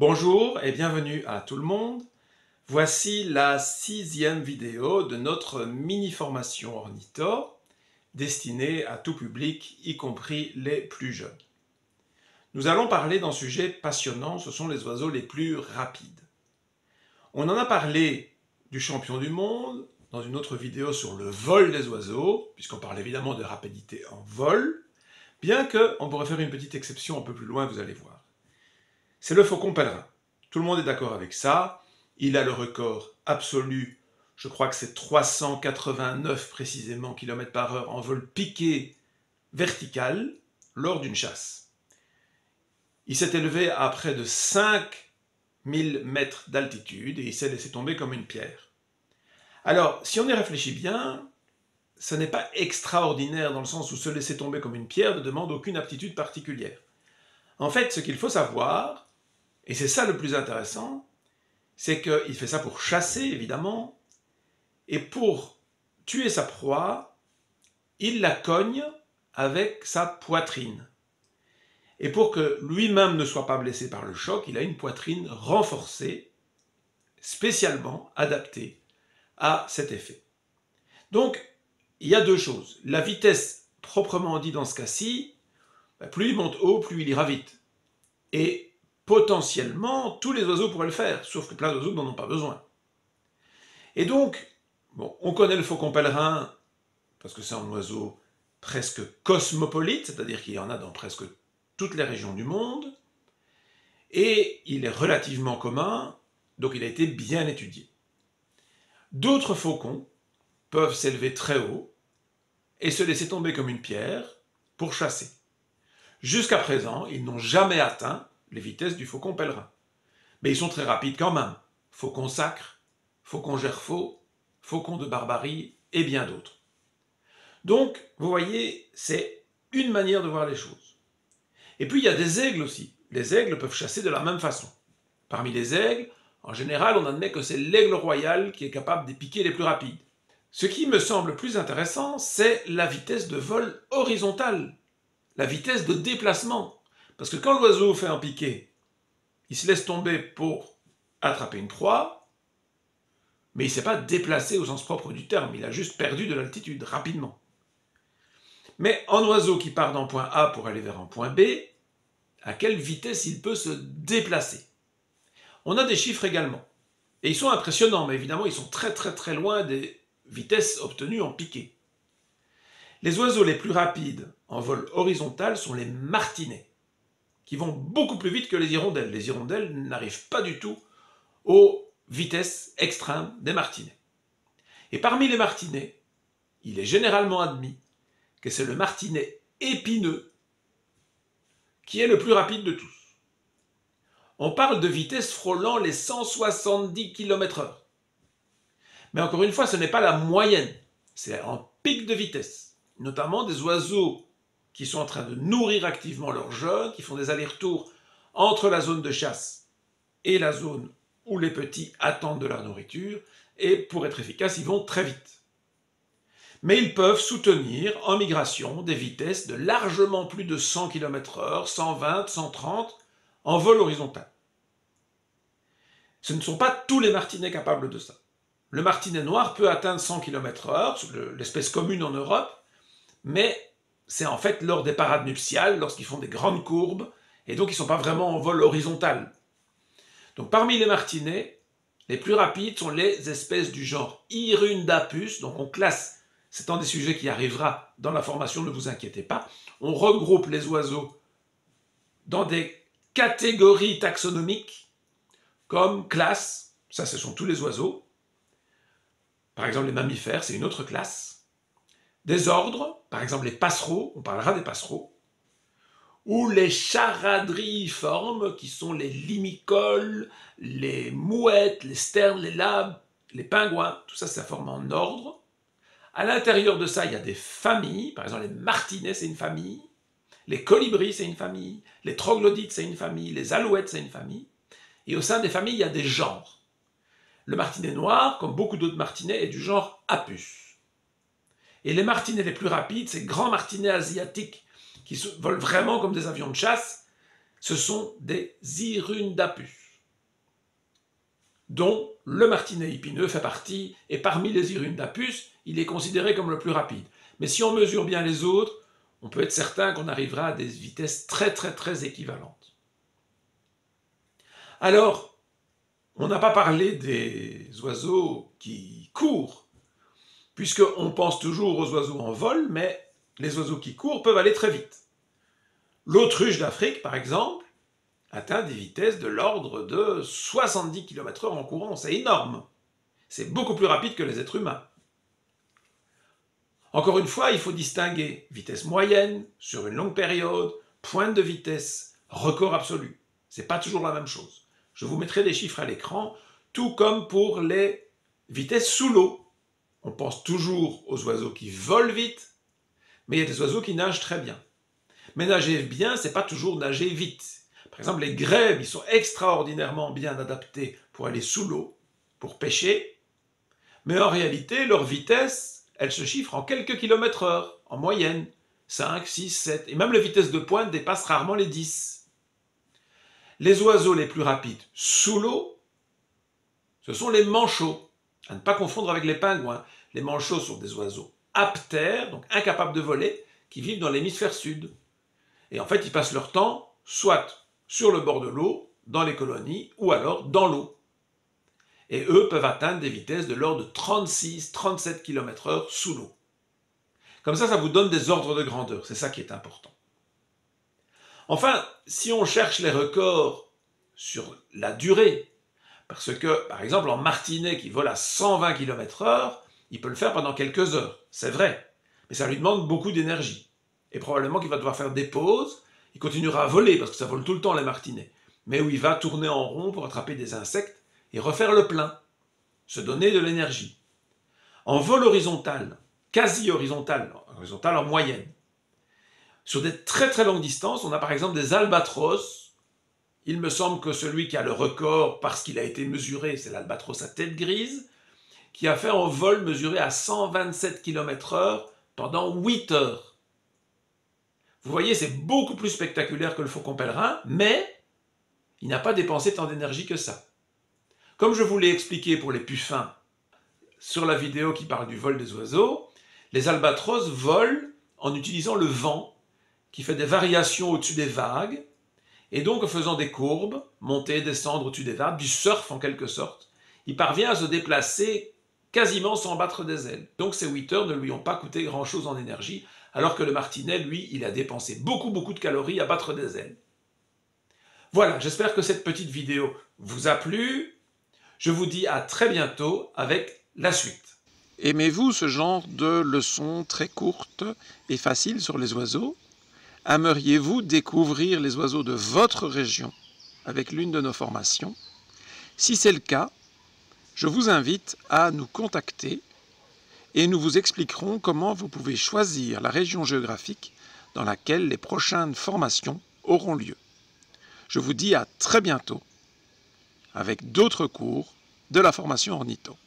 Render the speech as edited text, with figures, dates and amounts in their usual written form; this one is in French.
Bonjour et bienvenue à tout le monde. Voici la 6e vidéo de notre mini-formation ornitho destinée à tout public, y compris les plus jeunes. Nous allons parler d'un sujet passionnant, ce sont les oiseaux les plus rapides. On en a parlé du champion du monde dans une autre vidéo sur le vol des oiseaux, puisqu'on parle évidemment de rapidité en vol, bien qu'on pourrait faire une petite exception un peu plus loin, vous allez voir. C'est le faucon pèlerin. Tout le monde est d'accord avec ça. Il a le record absolu, je crois que c'est 389 précisément km/h en vol piqué vertical lors d'une chasse. Il s'est élevé à près de 5000 mètres d'altitude et il s'est laissé tomber comme une pierre. Alors, si on y réfléchit bien, ce n'est pas extraordinaire dans le sens où se laisser tomber comme une pierre ne demande aucune aptitude particulière. En fait, ce qu'il faut savoir, et c'est ça le plus intéressant, c'est qu'il fait ça pour chasser, évidemment, et pour tuer sa proie, il la cogne avec sa poitrine. Et pour que lui-même ne soit pas blessé par le choc, il a une poitrine renforcée, spécialement adaptée à cet effet. Donc, il y a deux choses. La vitesse proprement dit dans ce cas-ci, plus il monte haut, plus il ira vite. Et potentiellement, tous les oiseaux pourraient le faire, sauf que plein d'oiseaux n'en ont pas besoin. Et donc, bon, on connaît le faucon pèlerin, parce que c'est un oiseau presque cosmopolite, c'est-à-dire qu'il y en a dans presque toutes les régions du monde, et il est relativement commun, donc il a été bien étudié. D'autres faucons peuvent s'élever très haut et se laisser tomber comme une pierre pour chasser. Jusqu'à présent, ils n'ont jamais atteint les vitesses du faucon pèlerin. Mais ils sont très rapides quand même. Faucon sacre, faucon gerfaut, faucon de Barbarie et bien d'autres. Donc, vous voyez, c'est une manière de voir les choses. Et puis, il y a des aigles aussi. Les aigles peuvent chasser de la même façon. Parmi les aigles, en général, on admet que c'est l'aigle royal qui est capable des piquets les plus rapides. Ce qui me semble plus intéressant, c'est la vitesse de vol horizontale, la vitesse de déplacement. Parce que quand l'oiseau fait un piqué, il se laisse tomber pour attraper une proie, mais il ne s'est pas déplacé au sens propre du terme, il a juste perdu de l'altitude rapidement. Mais un oiseau qui part d'un point A pour aller vers un point B, à quelle vitesse il peut se déplacer? On a des chiffres également. Et ils sont impressionnants, mais évidemment, ils sont très loin des vitesses obtenues en piqué. Les oiseaux les plus rapides en vol horizontal sont les martinets, qui vont beaucoup plus vite que les hirondelles. Les hirondelles n'arrivent pas du tout aux vitesses extrêmes des martinets. Et parmi les martinets, il est généralement admis que c'est le martinet épineux qui est le plus rapide de tous. On parle de vitesse frôlant les 170 km/h. Mais encore une fois, ce n'est pas la moyenne, c'est un pic de vitesse. Notamment des oiseaux qui sont en train de nourrir activement leurs jeunes, qui font des allers-retours entre la zone de chasse et la zone où les petits attendent de leur nourriture, et pour être efficaces, ils vont très vite. Mais ils peuvent soutenir en migration des vitesses de largement plus de 100 km/h, 120, 130, en vol horizontal. Ce ne sont pas tous les martinets capables de ça. Le martinet noir peut atteindre 100 km/h, l'espèce commune en Europe, mais c'est en fait lors des parades nuptiales, lorsqu'ils font des grandes courbes, et donc ils ne sont pas vraiment en vol horizontal. Donc parmi les martinets, les plus rapides sont les espèces du genre Hirundapus, donc on classe, c'est un des sujets qui arrivera dans la formation, ne vous inquiétez pas, on regroupe les oiseaux dans des catégories taxonomiques, comme classe, ça ce sont tous les oiseaux, par exemple les mammifères, c'est une autre classe, des ordres, par exemple les passereaux, on parlera des passereaux, ou les charadriiformes, qui sont les limicoles, les mouettes, les sternes, les labes, les pingouins, tout ça, ça forme un ordre. À l'intérieur de ça, il y a des familles, par exemple les martinets, c'est une famille, les colibris, c'est une famille, les troglodytes, c'est une famille, les alouettes, c'est une famille, et au sein des familles, il y a des genres. Le martinet noir, comme beaucoup d'autres martinets, est du genre Apus. Et les martinets les plus rapides, ces grands martinets asiatiques, qui volent vraiment comme des avions de chasse, ce sont des Hirundapus. dont le martinet épineux fait partie, et parmi les hirundapus, il est considéré comme le plus rapide. Mais si on mesure bien les autres, on peut être certain qu'on arrivera à des vitesses très équivalentes. Alors, on n'a pas parlé des oiseaux qui courent, puisqu'on pense toujours aux oiseaux en vol, mais les oiseaux qui courent peuvent aller très vite. L'autruche d'Afrique, par exemple, atteint des vitesses de l'ordre de 70 km/h en courant, c'est énorme. C'est beaucoup plus rapide que les êtres humains. Encore une fois, il faut distinguer vitesse moyenne, sur une longue période, pointe de vitesse, record absolu. Ce n'est pas toujours la même chose. Je vous mettrai des chiffres à l'écran, tout comme pour les vitesses sous l'eau. On pense toujours aux oiseaux qui volent vite, mais il y a des oiseaux qui nagent très bien. Mais nager bien, c'est pas toujours nager vite. Par exemple, les grèbes, ils sont extraordinairement bien adaptés pour aller sous l'eau, pour pêcher, mais en réalité, leur vitesse, elle se chiffre en quelques kilomètres heure, en moyenne, 5, 6, 7, et même les vitesses de pointe dépassent rarement les 10. Les oiseaux les plus rapides sous l'eau, ce sont les manchots, à ne pas confondre avec les pingouins. Les manchots sont des oiseaux aptères, donc incapables de voler, qui vivent dans l'hémisphère sud. Et en fait, ils passent leur temps soit sur le bord de l'eau, dans les colonies, ou alors dans l'eau. Et eux peuvent atteindre des vitesses de l'ordre de 36-37 km/h sous l'eau. Comme ça vous donne des ordres de grandeur, c'est ça qui est important. Enfin, si on cherche les records sur la durée, parce que, par exemple, en martinet qui vole à 120 km/h, il peut le faire pendant quelques heures, c'est vrai, mais ça lui demande beaucoup d'énergie. Et probablement qu'il va devoir faire des pauses, il continuera à voler, parce que ça vole tout le temps les martinets, mais où il va tourner en rond pour attraper des insectes et refaire le plein, se donner de l'énergie. En vol horizontal, quasi horizontal en moyenne, sur des très longues distances, on a par exemple des albatros. Il me semble que celui qui a le record, parce qu'il a été mesuré, c'est l'albatros à tête grise, qui a fait un vol mesuré à 127 km/h pendant 8 heures. Vous voyez, c'est beaucoup plus spectaculaire que le faucon pèlerin, mais il n'a pas dépensé tant d'énergie que ça. Comme je vous l'ai expliqué pour les puffins sur la vidéo qui parle du vol des oiseaux, les albatros volent en utilisant le vent, qui fait des variations au-dessus des vagues, et donc en faisant des courbes, monter, descendre au-dessus des vagues, du surf en quelque sorte, il parvient à se déplacer quasiment sans battre des ailes. Donc ces 8 heures ne lui ont pas coûté grand-chose en énergie, alors que le martinet, lui, il a dépensé beaucoup de calories à battre des ailes. Voilà, j'espère que cette petite vidéo vous a plu. Je vous dis à très bientôt avec la suite. Aimez-vous ce genre de leçons très courtes et faciles sur les oiseaux? Aimeriez-vous découvrir les oiseaux de votre région avec l'une de nos formations? Si c'est le cas, je vous invite à nous contacter et nous vous expliquerons comment vous pouvez choisir la région géographique dans laquelle les prochaines formations auront lieu. Je vous dis à très bientôt avec d'autres cours de la formation Ornitho.